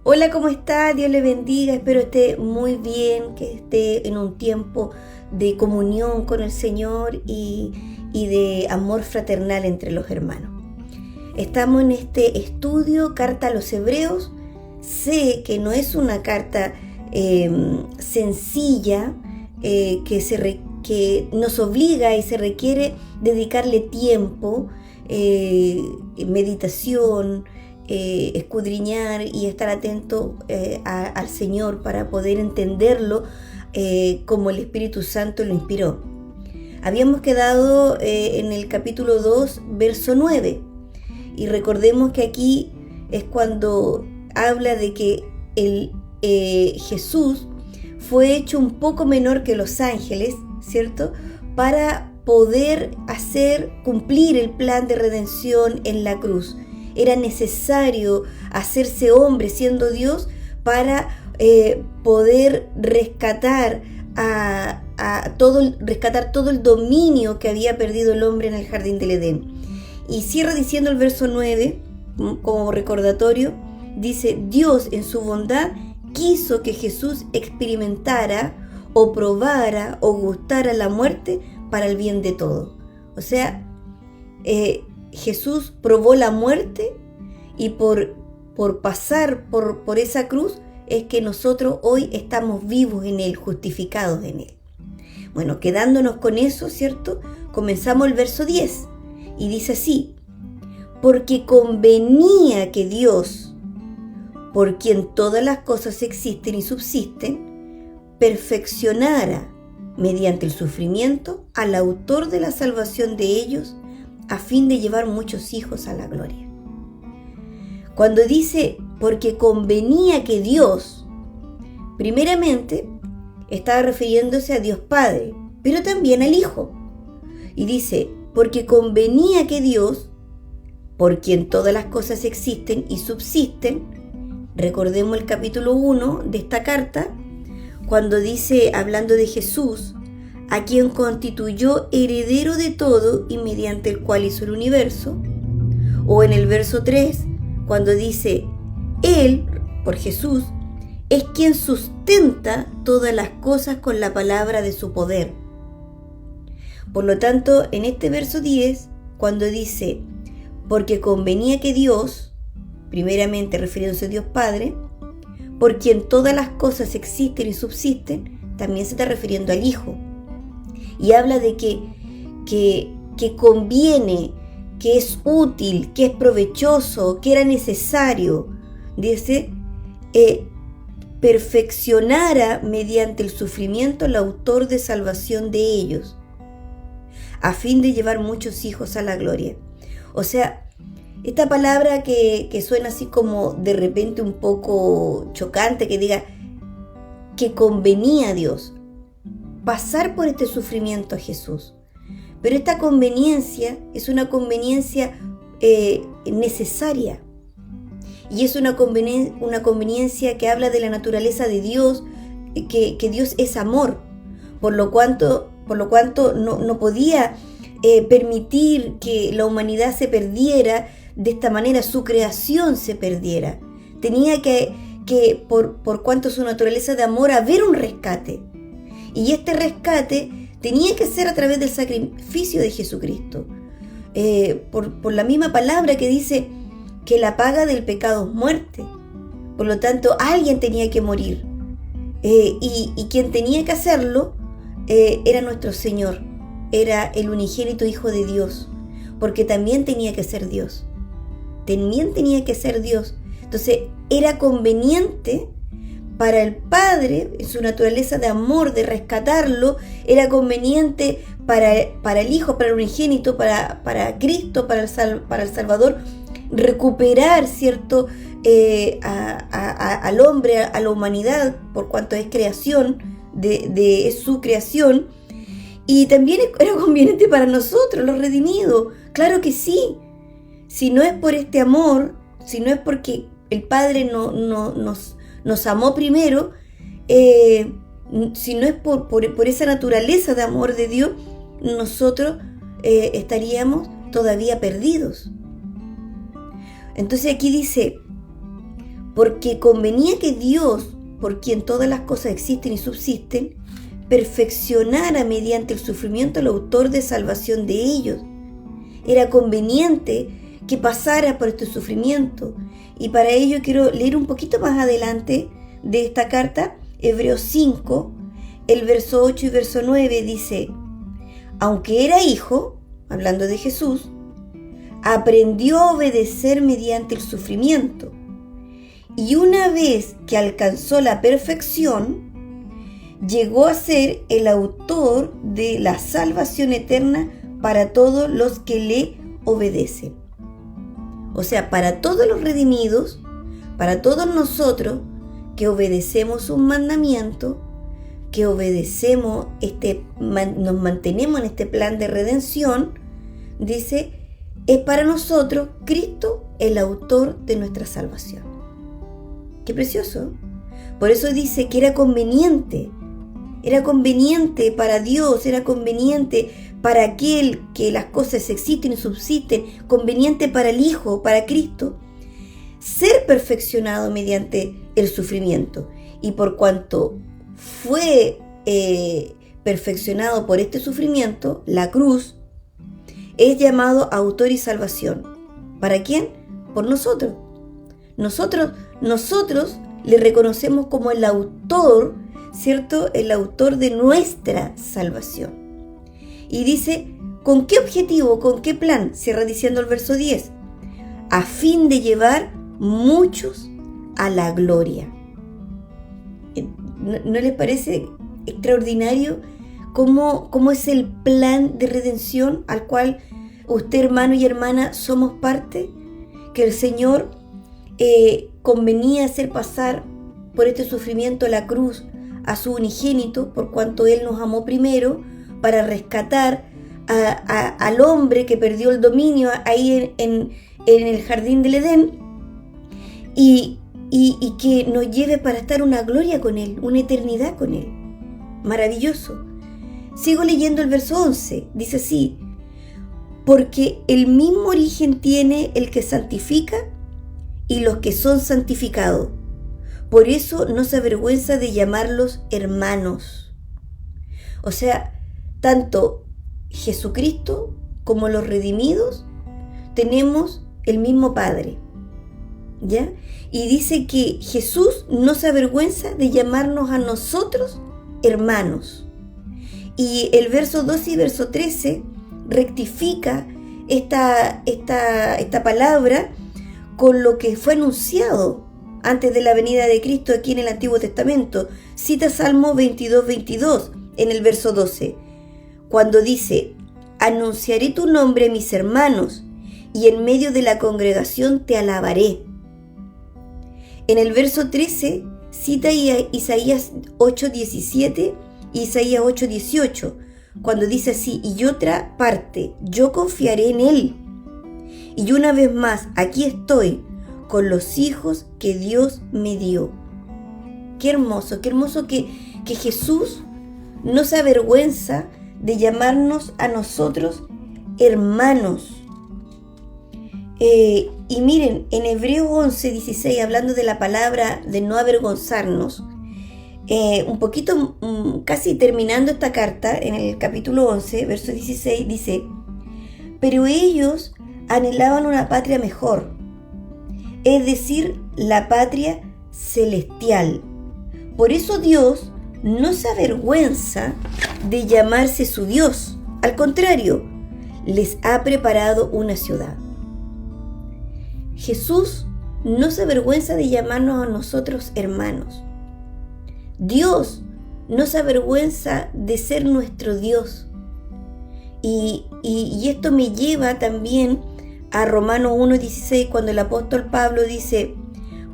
Hola, ¿cómo está? Dios le bendiga, espero esté muy bien, que esté en un tiempo de comunión con el Señor y de amor fraternal entre los hermanos. Estamos en este estudio, Carta a los Hebreos. Sé que no es una carta sencilla, que nos obliga y se requiere dedicarle tiempo, meditación, escudriñar y estar atento al Señor para poder entenderlo como el Espíritu Santo lo inspiró. Habíamos quedado en el capítulo 2, verso 9, y recordemos que aquí es cuando habla de que Jesús fue hecho un poco menor que los ángeles, ¿cierto? Para poder cumplir el plan de redención en la cruz. Era necesario hacerse hombre siendo Dios para poder rescatar todo el dominio que había perdido el hombre en el jardín del Edén. Y cierra diciendo el verso 9, como recordatorio, dice: Dios en su bondad quiso que Jesús experimentara o probara o gustara la muerte para el bien de todo. O sea, Jesús probó la muerte, y por pasar por esa cruz es que nosotros hoy estamos vivos en Él, justificados en Él. Bueno, quedándonos con eso, ¿cierto? Comenzamos el verso 10 y dice así: porque convenía que Dios, por quien todas las cosas existen y subsisten, perfeccionara mediante el sufrimiento al autor de la salvación de ellos, a fin de llevar muchos hijos a la gloria. Cuando dice porque convenía que Dios, primeramente estaba refiriéndose a Dios Padre, pero también al Hijo. Y dice, porque convenía que Dios, por quien todas las cosas existen y subsisten, recordemos el capítulo 1 de esta carta, cuando dice, hablando de Jesús, a quien constituyó heredero de todo y mediante el cual hizo el universo. O en el verso 3, cuando dice, Él, por Jesús, es quien sustenta todas las cosas con la palabra de su poder. Por lo tanto, en este verso 10, cuando dice, porque convenía que Dios, primeramente refiriéndose a Dios Padre, por quien todas las cosas existen y subsisten, también se está refiriendo al Hijo. Y habla de que conviene, que es útil, que es provechoso, que era necesario. Dice, perfeccionara mediante el sufrimiento al autor de salvación de ellos, a fin de llevar muchos hijos a la gloria. O sea, esta palabra que suena así como de repente un poco chocante, que diga que convenía a Dios pasar por este sufrimiento a Jesús. Pero esta conveniencia es una conveniencia necesaria. Y es una conveniencia que habla de la naturaleza de Dios, que Dios es amor. Por lo cuanto no podía permitir que la humanidad se perdiera de esta manera, su creación se perdiera. Tenía que por cuanto su naturaleza de amor, haber un rescate. Y este rescate tenía que ser a través del sacrificio de Jesucristo. Por la misma palabra que dice que la paga del pecado es muerte. Por lo tanto, alguien tenía que morir. Y quien tenía que hacerlo era nuestro Señor. Era el unigénito Hijo de Dios. Porque también tenía que ser Dios. Entonces, era conveniente para el Padre, en su naturaleza de amor, de rescatarlo. Era conveniente para el Hijo, para el unigénito, para Cristo, para el Salvador, recuperar, ¿cierto?, al hombre, a la humanidad, por cuanto es creación de su creación. Y también era conveniente para nosotros, los redimidos. Claro que sí. Si no es por este amor, si no es porque el Padre nos amó primero, si no es por esa naturaleza de amor de Dios, nosotros estaríamos todavía perdidos. Entonces aquí dice, porque convenía que Dios, por quien todas las cosas existen y subsisten, perfeccionara mediante el sufrimiento al autor de salvación de ellos. Era conveniente que pasara por este sufrimiento, y para ello quiero leer un poquito más adelante de esta carta, Hebreos 5, el verso 8 y verso 9 dice: aunque era hijo, hablando de Jesús, aprendió a obedecer mediante el sufrimiento, y una vez que alcanzó la perfección, llegó a ser el autor de la salvación eterna para todos los que le obedecen. O sea, para todos los redimidos, para todos nosotros que obedecemos un mandamiento, que obedecemos nos mantenemos en este plan de redención, dice, es para nosotros Cristo el autor de nuestra salvación. Qué precioso. Por eso dice que era conveniente para Dios, era conveniente para aquel que las cosas existen y subsisten, conveniente para el Hijo, para Cristo, ser perfeccionado mediante el sufrimiento. Y por cuanto fue perfeccionado por este sufrimiento, la cruz, es llamado autor y salvación. ¿Para quién? Por nosotros. Nosotros le reconocemos como el autor, ¿cierto? El autor de nuestra salvación. Y dice, ¿con qué objetivo, con qué plan? Cierra diciendo el verso 10. A fin de llevar muchos a la gloria. ¿No les parece extraordinario cómo es el plan de redención al cual usted, hermano y hermana, somos parte? Que el Señor convenía hacer pasar por este sufrimiento la cruz a su unigénito, por cuanto Él nos amó primero, para rescatar al hombre que perdió el dominio ahí en el jardín del Edén, y que nos lleve para estar una gloria con Él, una eternidad con Él. Maravilloso. Sigo leyendo el verso 11, dice así: porque el mismo origen tiene el que santifica y los que son santificados. Por eso no se avergüenza de llamarlos hermanos. O sea, tanto Jesucristo como los redimidos tenemos el mismo Padre, ¿ya? Y dice que Jesús no se avergüenza de llamarnos a nosotros hermanos. Y el verso 12 y verso 13 rectifica esta palabra con lo que fue anunciado antes de la venida de Cristo aquí en el Antiguo Testamento. Cita Salmo 22 en el verso 12, cuando dice: anunciaré tu nombre a mis hermanos, y en medio de la congregación te alabaré. En el verso 13 cita Isaías 8:17 y Isaías 8:18, cuando dice así: y otra parte, yo confiaré en Él. Y una vez más, aquí estoy con los hijos que Dios me dio. Qué hermoso que Jesús no se avergüenza de llamarnos a nosotros hermanos. Y miren, en Hebreos 11:16, hablando de la palabra de no avergonzarnos, un poquito, casi terminando esta carta, en el capítulo 11, verso 16, dice: pero ellos anhelaban una patria mejor, es decir, la patria celestial. Por eso Dios no se avergüenza de llamarse su Dios. Al contrario, les ha preparado una ciudad. Jesús no se avergüenza de llamarnos a nosotros hermanos. Dios no se avergüenza de ser nuestro Dios. Y esto me lleva también a Romanos 1:16, cuando el apóstol Pablo dice: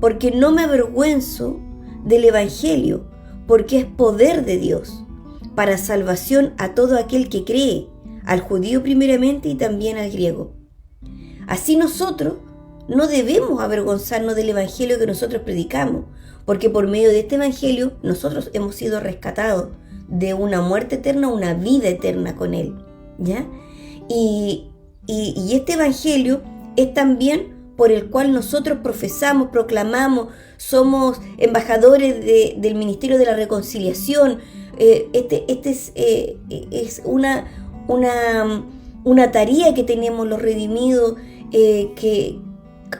porque no me avergüenzo del Evangelio, porque es poder de Dios, para salvación a todo aquel que cree, al judío primeramente y también al griego. Así nosotros no debemos avergonzarnos del Evangelio que nosotros predicamos, porque por medio de este Evangelio nosotros hemos sido rescatados de una muerte eterna a una vida eterna con Él, ¿ya? Y este Evangelio es también por el cual nosotros profesamos, proclamamos, somos embajadores del Ministerio de la Reconciliación. Es una tarea que tenemos los redimidos, que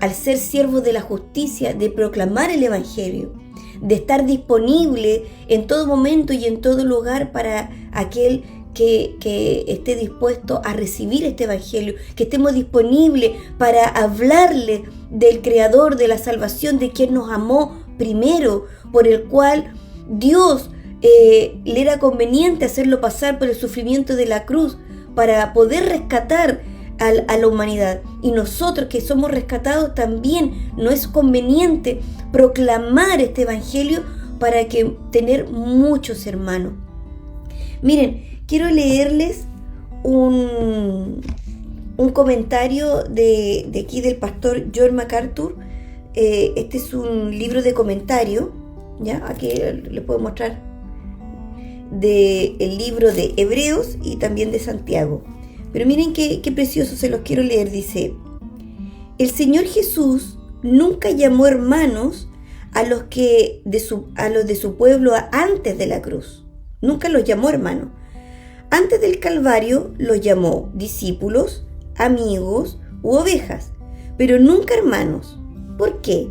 al ser siervos de la justicia, de proclamar el Evangelio, de estar disponible en todo momento y en todo lugar para aquel que esté dispuesto a recibir este Evangelio, que estemos disponibles para hablarle del Creador, de la salvación, de quien nos amó primero, por el cual Dios le era conveniente hacerlo pasar por el sufrimiento de la cruz para poder rescatar a la humanidad. Y nosotros que somos rescatados también nos es conveniente proclamar este Evangelio para que tener muchos hermanos. Miren, quiero leerles un comentario de aquí del pastor John MacArthur. Este es un libro de comentario, ¿ya? Aquí les puedo mostrar, del libro de Hebreos y también de Santiago. Pero miren qué precioso, se los quiero leer. Dice: el Señor Jesús nunca llamó hermanos a los de su pueblo antes de la cruz. Nunca los llamó hermanos. Antes del Calvario los llamó discípulos, amigos u ovejas, pero nunca hermanos. ¿Por qué?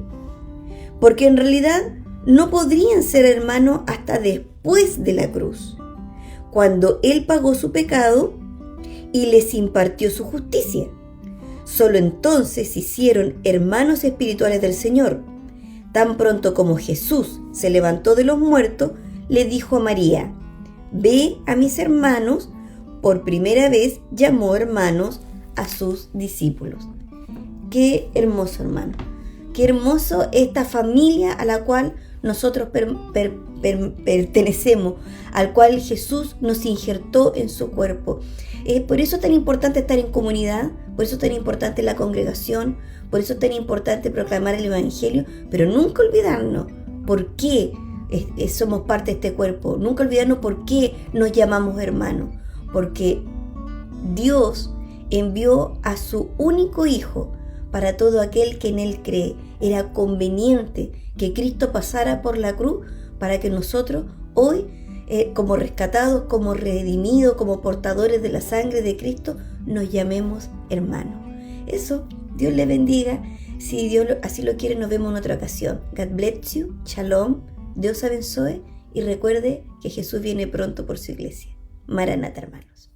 Porque en realidad no podrían ser hermanos hasta después de la cruz, cuando Él pagó su pecado y les impartió su justicia. Solo entonces se hicieron hermanos espirituales del Señor. Tan pronto como Jesús se levantó de los muertos, le dijo a María: ve a mis hermanos. Por primera vez llamó hermanos a sus discípulos. Qué hermoso, hermano. Qué hermoso esta familia a la cual nosotros pertenecemos, al cual Jesús nos injertó en su cuerpo. Por eso es tan importante estar en comunidad, por eso es tan importante la congregación, por eso es tan importante proclamar el Evangelio, pero nunca olvidarnos por qué somos parte de este cuerpo, nunca olvidarnos por qué nos llamamos hermanos, porque Dios envió a su único Hijo para todo aquel que en Él cree. Era conveniente que Cristo pasara por la cruz para que nosotros hoy, como rescatados, como redimidos, como portadores de la sangre de Cristo, nos llamemos hermanos. Eso, Dios le bendiga. Si Dios así lo quiere, nos vemos en otra ocasión. God bless you. Shalom. Dios abençoe. Y recuerde que Jesús viene pronto por su iglesia. Maranata, hermanos.